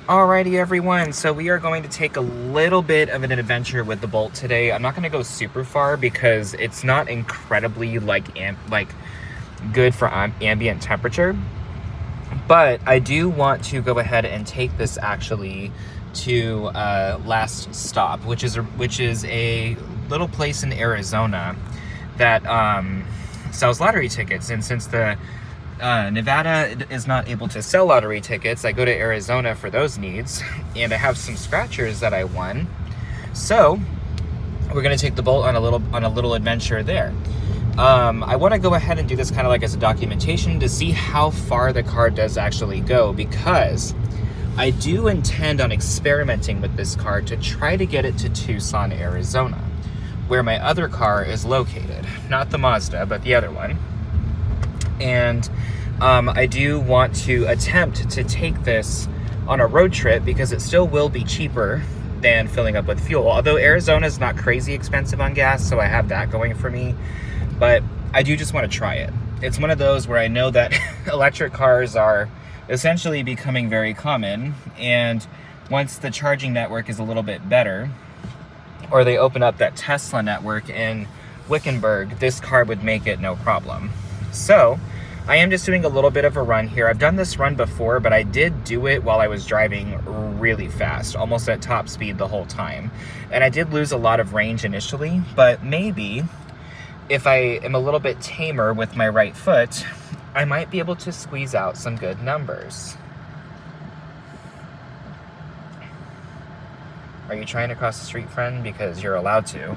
Alrighty everyone, so we are going to take a little bit of an adventure with the Bolt today. I'm not going to go super far because it's not incredibly good for ambient temperature, but I do want to go ahead and take this actually to last stop, which is a little place in Arizona that sells lottery tickets. And since the Nevada is not able to sell lottery tickets, I go to Arizona for those needs, and I have some scratchers that I won. So we're gonna take the Bolt on a little adventure there. I want to go ahead and do this kind of like as a documentation to see how far the car does actually go, because I do intend on experimenting with this car to try to get it to Tucson, Arizona, where my other car is located. Not the Mazda, but the other one. And I do want to attempt to take this on a road trip because it still will be cheaper than filling up with fuel. Although Arizona is not crazy expensive on gas, so I have that going for me. But I do just want to try it. It's one of those where I know that electric cars are essentially becoming very common, and once the charging network is a little bit better, or they open up that Tesla network in Wickenburg, this car would make it no problem. So I am just doing a little bit of a run here. I've done this run before, but I did do it while I was driving really fast, almost at top speed the whole time. And I did lose a lot of range initially, but maybe if I am a little bit tamer with my right foot, I might be able to squeeze out some good numbers. Are you trying to cross the street, friend? Because you're allowed to.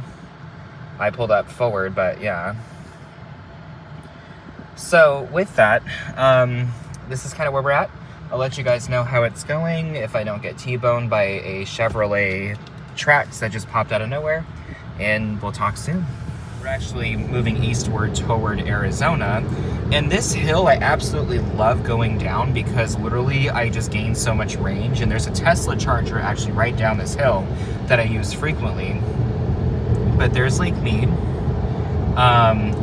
I pulled up forward, but yeah. So with that, this is kind of where we're at. I'll let you guys know how it's going if I don't get T-boned by a Chevrolet Trax that just popped out of nowhere, and we'll talk soon. We're actually moving eastward toward Arizona, and this hill I absolutely love going down because literally I just gain so much range, and there's a Tesla charger actually right down this hill that I use frequently. But there's Lake Mead.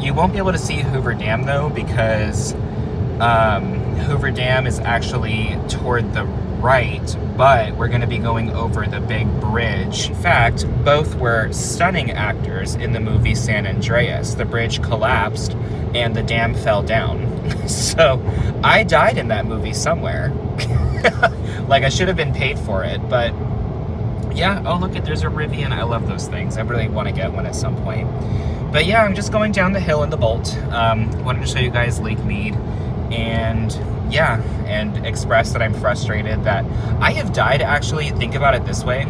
You won't be able to see Hoover Dam though, because Hoover Dam is actually toward the right, but we're going to be going over the big bridge. In fact, both were stunning actors in the movie San Andreas. The bridge collapsed and the dam fell down. So I died in that movie somewhere. Like I should have been paid for it, but yeah. Oh, look, there's a Rivian. I love those things. I really want to get one at some point. But yeah, I'm just going down the hill in the Bolt. Wanted to show you guys Lake Mead, and yeah, and express that I'm frustrated that I have died. Actually, think about it this way.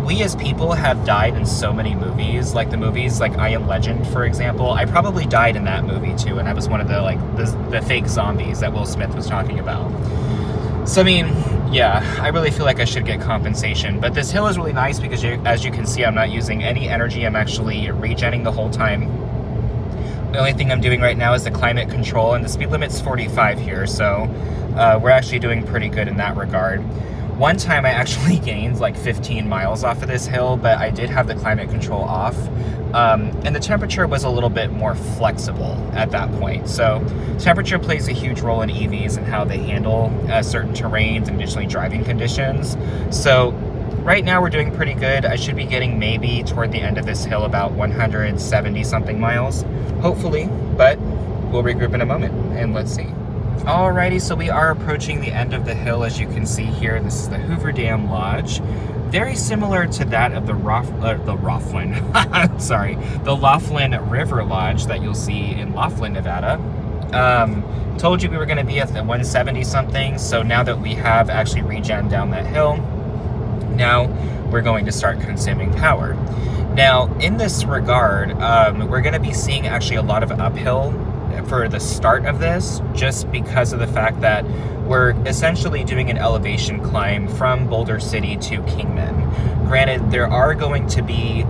We as people have died in so many movies, like the movies like I Am Legend, for example. I probably died in that movie too, and I was one of the fake zombies that Will Smith was talking about. So I mean, yeah, I really feel like I should get compensation. But this hill is really nice because as you can see, I'm not using any energy. I'm actually regenning the whole time. The only thing I'm doing right now is the climate control, and the speed limit's 45 here, so we're actually doing pretty good in that regard. One time I actually gained like 15 miles off of this hill, but I did have the climate control off, and the temperature was a little bit more flexible at that point. So temperature plays a huge role in EVs and how they handle certain terrains and additionally driving conditions. So right now we're doing pretty good. I should be getting maybe toward the end of this hill about 170 something miles, hopefully, but we'll regroup in a moment and let's see. Alrighty, so we are approaching the end of the hill, as you can see here. This is the Hoover Dam Lodge. Very similar to that of the Laughlin River Lodge that you'll see in Laughlin, Nevada. Told you we were going to be at the 170 something, so now that we have actually regen down that hill, now we're going to start consuming power. Now, in this regard, we're going to be seeing actually a lot of uphill for the start of this, just because of the fact that we're essentially doing an elevation climb from Boulder City to Kingman. Granted, there are going to be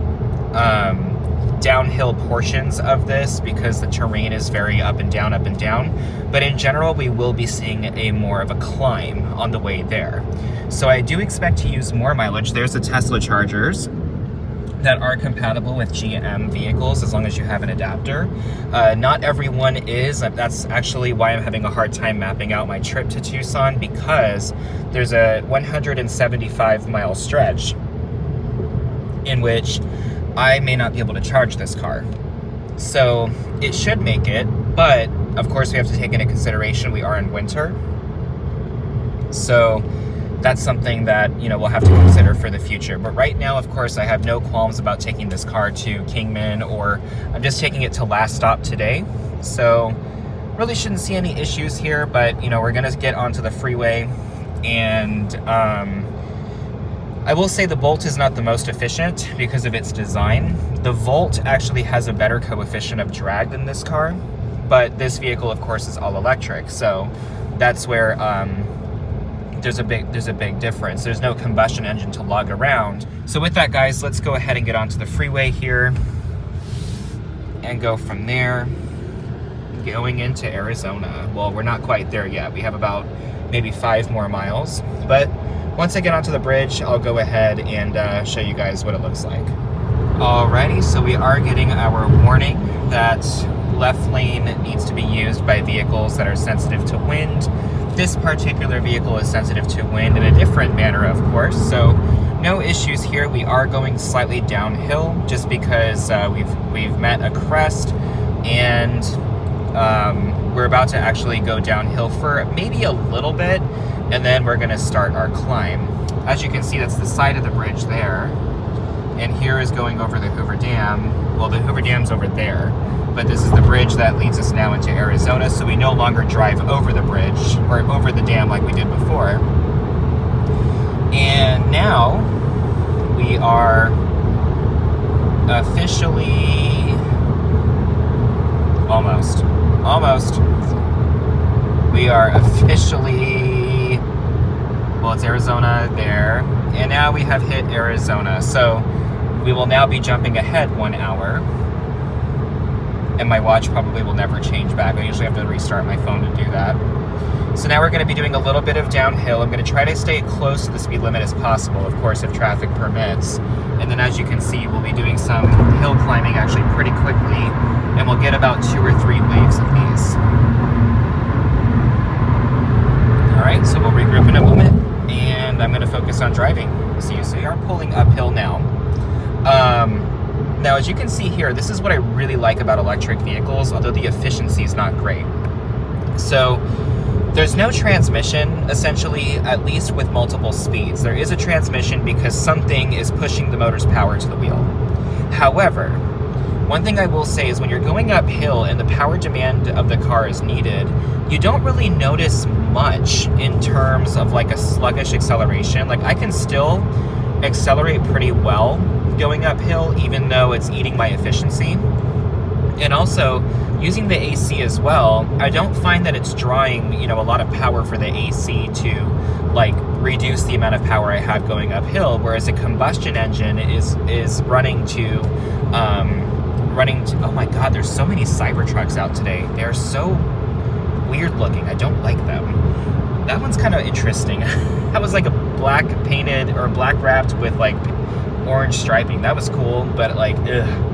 downhill portions of this because the terrain is very up and down, but in general we will be seeing a more of a climb on the way there. So I do expect to use more mileage. There's the Tesla chargers. that are compatible with GM vehicles as long as you have an adapter. Not everyone is. That's actually why I'm having a hard time mapping out my trip to Tucson, because there's a 175-mile stretch in which I may not be able to charge this car. So it should make it, but of course we have to take into consideration we are in winter. So that's something that, you know, we'll have to consider for the future. But right now, of course, I have no qualms about taking this car to Kingman, or I'm just taking it to last stop today. So really shouldn't see any issues here, but you know, we're gonna get onto the freeway, and I will say the Bolt is not the most efficient because of its design. The Volt actually has a better coefficient of drag than this car, but this vehicle, of course, is all electric. So that's where there's a big difference. There's no combustion engine to lug around. So with that, guys, let's go ahead and get onto the freeway here and go from there going into Arizona. Well, we're not quite there yet. We have about maybe 5 more miles, but once I get onto the bridge, I'll go ahead and show you guys what it looks like. Alrighty, so we are getting our warning that left lane needs to be used by vehicles that are sensitive to wind. This particular vehicle is sensitive to wind in a different manner, of course, so no issues here. We are going slightly downhill just because we've met a crest, and we're about to actually go downhill for maybe a little bit, and then we're gonna start our climb. As you can see, that's the side of the bridge there, and here is going over the Hoover Dam. Well, the Hoover Dam's over there, but this is the bridge that leads us now into Arizona, so we no longer drive over the bridge or over the dam like we did before. And now we are officially almost. We are officially, well, it's Arizona there, and now we have hit Arizona. So we will now be jumping ahead 1 hour. And my watch probably will never change back. I usually have to restart my phone to do that. So now we're going to be doing a little bit of downhill. I'm going to try to stay close to the speed limit as possible, of course, if traffic permits. And then as you can see, we'll be doing some hill climbing actually pretty quickly, and we'll get about 2 or 3 waves of these. All right, so we'll regroup in a moment, and I'm going to focus on driving. So we are pulling uphill now. Now, as you can see here, this is what I really like about electric vehicles, although the efficiency is not great. So there's no transmission, essentially, at least with multiple speeds. There is a transmission because something is pushing the motor's power to the wheel. However, one thing I will say is when you're going uphill and the power demand of the car is needed, you don't really notice much in terms of like a sluggish acceleration. Like, I can still accelerate pretty well going uphill, even though it's eating my efficiency. And also, using the AC as well, I don't find that it's drawing, you know, a lot of power for the AC to like reduce the amount of power I have going uphill, whereas a combustion engine is running to oh my god, there's so many Cybertrucks out today. They're so weird looking. I don't like them. That one's kind of interesting. That was like a black painted or black wrapped with like orange striping. That was cool, but like, ugh.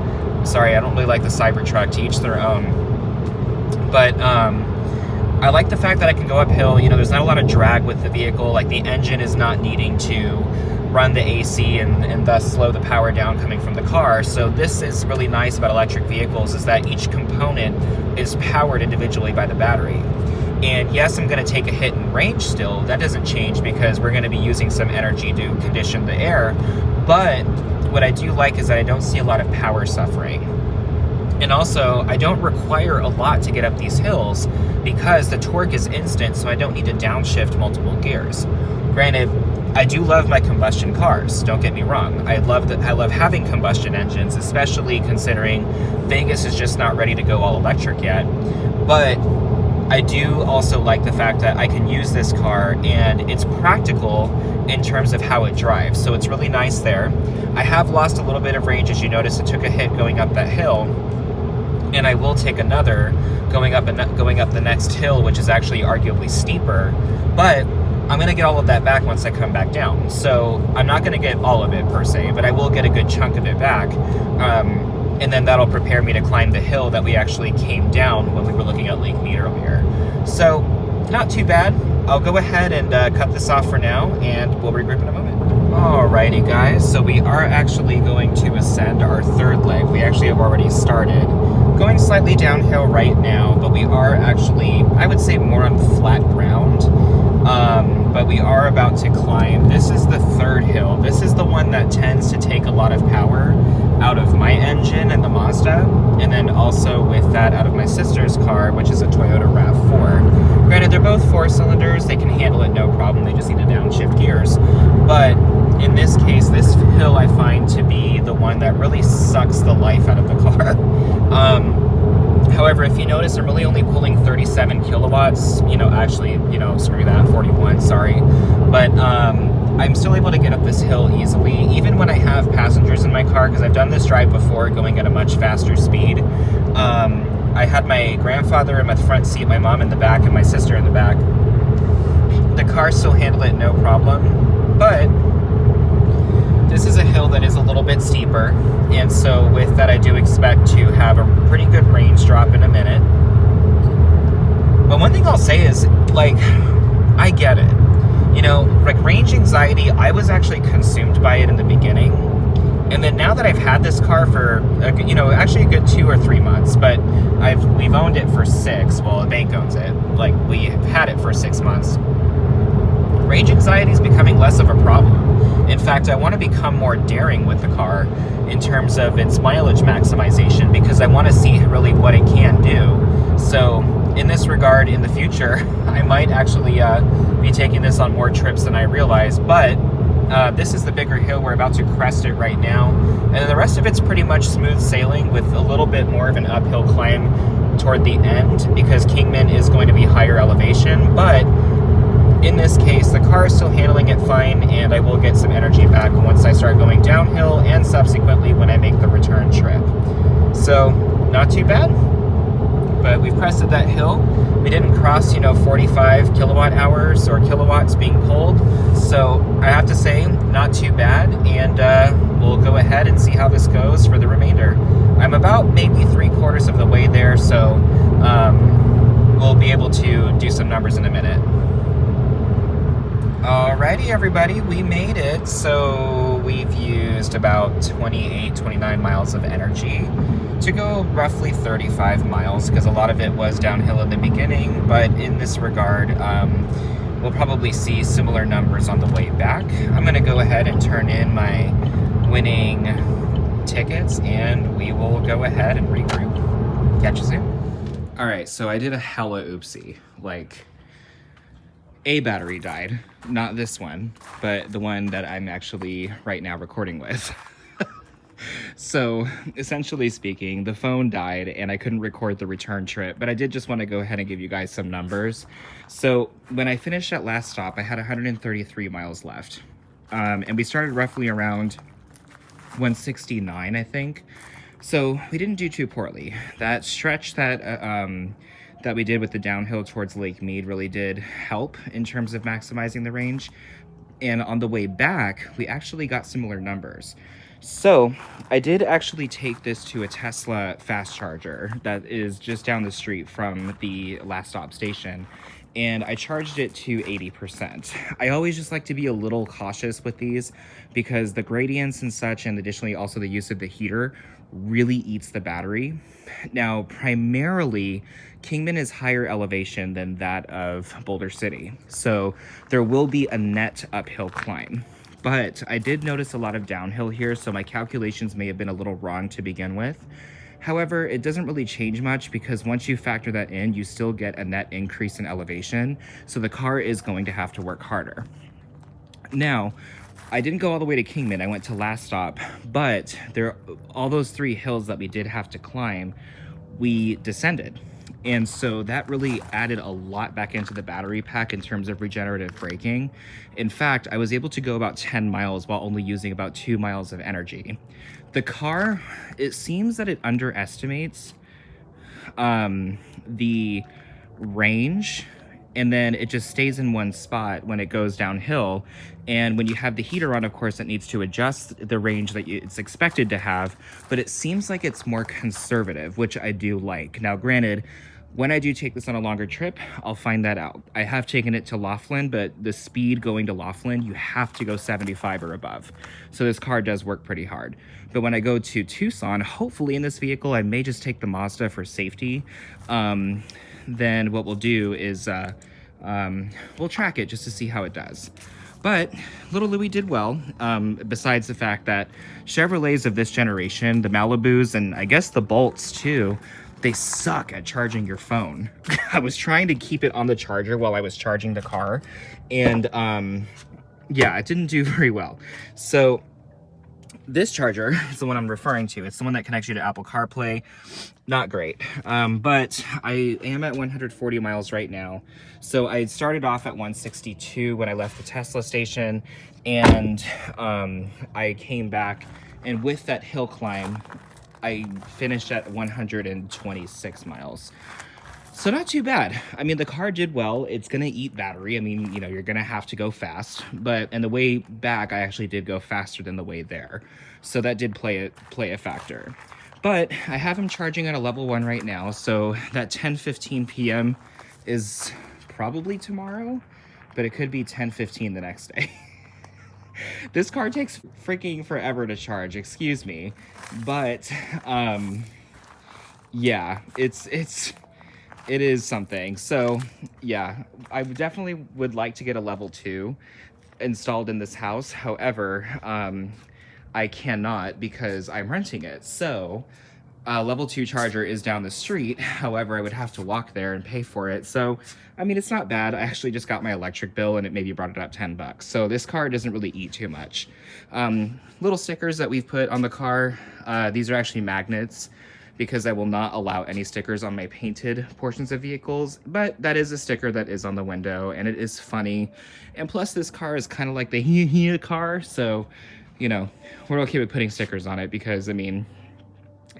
Sorry, I don't really like the Cybertruck. To each their own. But I like the fact that I can go uphill. You know, there's not a lot of drag with the vehicle. Like, the engine is not needing to run the AC and thus slow the power down coming from the car. So this is really nice about electric vehicles, is that each component is powered individually by the battery. And yes, I'm going to take a hit in range still. That doesn't change because we're going to be using some energy to condition the air. But what I do like is that I don't see a lot of power suffering. And also, I don't require a lot to get up these hills because the torque is instant, so I don't need to downshift multiple gears. Granted, I do love my combustion cars, don't get me wrong. I love having combustion engines, especially considering Vegas is just not ready to go all electric yet. But I do also like the fact that I can use this car and it's practical in terms of how it drives. So it's really nice there. I have lost a little bit of range, as you notice. I took a hit going up that hill, and I will take another going up the next hill, which is actually arguably steeper. But I'm gonna get all of that back once I come back down. So I'm not gonna get all of it per se, but I will get a good chunk of it back. And then that'll prepare me to climb the hill that we actually came down when we were looking at Lake Mead earlier. So not too bad. I'll go ahead and cut this off for now, and we'll regroup in a moment. Alrighty guys, so we are actually going to ascend our third leg. We actually have already started. Going slightly downhill right now, but we are actually, I would say, more on flat ground. But we are about to climb. This is the third hill. This is the one that tends to take a lot of power out of my engine and the Mazda, and then also with that out of my sister's car, which is a Toyota RAV4. Granted, they're both 4 cylinders. They can handle it no problem. They just need to downshift gears. But in this case, this hill I find to be the one that really sucks the life out of the car. However, if you notice, I'm really only pulling 37 kilowatts, actually, screw that, 41, sorry. But I'm still able to get up this hill easily, even when I have passengers in my car, because I've done this drive before, going at a much faster speed. I had my grandfather in my front seat, my mom in the back, and my sister in the back. The car still handled it no problem, but this is a hill that is a little bit steeper, and so with that I do expect to have a pretty good range drop in a minute. But one thing I'll say is, I get it. Range anxiety, I was actually consumed by it in the beginning. And then now that I've had this car for, actually a good 2 or 3 months, but we've owned it for 6. Well, the bank owns it. We've had it for 6 months. Range anxiety is becoming less of a problem. In fact, I want to become more daring with the car in terms of its mileage maximization, because I want to see really what it can do. So in this regard, in the future, I might actually be taking this on more trips than I realize, but this is the bigger hill. We're about to crest it right now, and the rest of it's pretty much smooth sailing with a little bit more of an uphill climb toward the end, because Kingman is going to be higher elevation. But in this case, the car is still handling it fine, and I will get some energy back once I start going downhill, and subsequently when I make the return trip. So not too bad, but we've crested that hill. We didn't cross 45 kilowatt hours or kilowatts being pulled, so I have to say not too bad, and we'll go ahead and see how this goes for the remainder. I'm about maybe 3/4 of the way there, so we'll be able to do some numbers in a minute. Alrighty everybody, we made it. So we've used about 28, 29 miles of energy to go roughly 35 miles, because a lot of it was downhill in the beginning, but in this regard, we'll probably see similar numbers on the way back. I'm gonna go ahead and turn in my winning tickets, and we will go ahead and regroup. Catch you soon. Alright, so I did a hella oopsie. A battery died, not this one, but the one that I'm actually right now recording with. So essentially speaking, the phone died and I couldn't record the return trip, but I did just want to go ahead and give you guys some numbers. So when I finished at last stop, I had 133 miles left. And we started roughly around 169, I think. So we didn't do too poorly. That stretch that we did with the downhill towards Lake Mead really did help in terms of maximizing the range. And on the way back, we actually got similar numbers. So I did actually take this to a Tesla fast charger that is just down the street from the last stop station, and I charged it to 80%. I always just like to be a little cautious with these, because the gradients and such, and additionally also the use of the heater, really eats the battery. Now, primarily, Kingman is higher elevation than that of Boulder City, so there will be a net uphill climb. But I did notice a lot of downhill here, so my calculations may have been a little wrong to begin with. However, it doesn't really change much, because once you factor that in, you still get a net increase in elevation, so the car is going to have to work harder. Now, I didn't go all the way to Kingman, I went to last stop, but all those 3 hills that we did have to climb, we descended. And so that really added a lot back into the battery pack in terms of regenerative braking. In fact, I was able to go about 10 miles while only using about 2 miles of energy. The car, it seems that it underestimates the range and then it just stays in one spot when it goes downhill. And when you have the heater on, of course, it needs to adjust the range that it's expected to have, but it seems like it's more conservative, which I do like. Now, granted, when I do take this on a longer trip, I'll find that out. I have taken it to Laughlin, but the speed going to Laughlin, you have to go 75 or above. So this car does work pretty hard. But when I go to Tucson, hopefully in this vehicle, I may just take the Mazda for safety. Then what we'll do is we'll track it just to see how it does. But little Louis did well, besides the fact that Chevrolets of this generation, the Malibus, and I guess the Bolts too, they suck at charging your phone. I was trying to keep it on the charger while I was charging the car, and yeah, it didn't do very well. So this charger is the one I'm referring to. It's the one that connects you to Apple CarPlay. Not great, but I am at 140 miles right now. So I started off at 162 when I left the Tesla station, and I came back, and with that hill climb, I finished at 126 miles. So not too bad. I mean, the car did well. It's gonna eat battery. I mean, you know, you're gonna have to go fast, and the way back, I actually did go faster than the way there. So that did play a factor. But I have him charging at a level 1 right now, so that 10:15 p.m. is probably tomorrow, but it could be 10:15 the next day. This car takes freaking forever to charge, excuse me. But, yeah, it is something. So, yeah, I definitely would like to get a level 2 installed in this house. However, I cannot because I'm renting it. So, level 2 charger is down the street. However, I would have to walk there and pay for it. So, I mean, it's not bad. I actually just got my electric bill and it maybe brought it up $10. So this car doesn't really eat too much. Little stickers that we've put on the car. These are actually magnets because I will not allow any stickers on my painted portions of vehicles. But that is a sticker that is on the window and it is funny. And plus this car is kind of like the hee car. So, you know, we're okay with putting stickers on it because, I mean,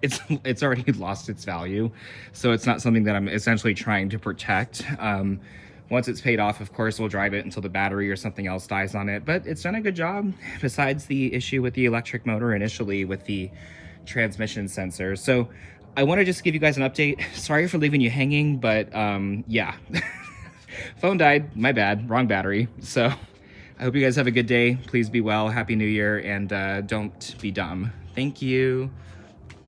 it's already lost its value, so it's not something that I'm essentially trying to protect. Once it's paid off, of course, we'll drive it until the battery or something else dies on it, but it's done a good job besides the issue with the electric motor initially with the transmission sensor. So I want to just give you guys an update. Sorry for leaving you hanging, but yeah. Phone died, my bad, wrong battery. So I hope you guys have a good day. Please be well, Happy New Year, and don't be dumb. Thank you.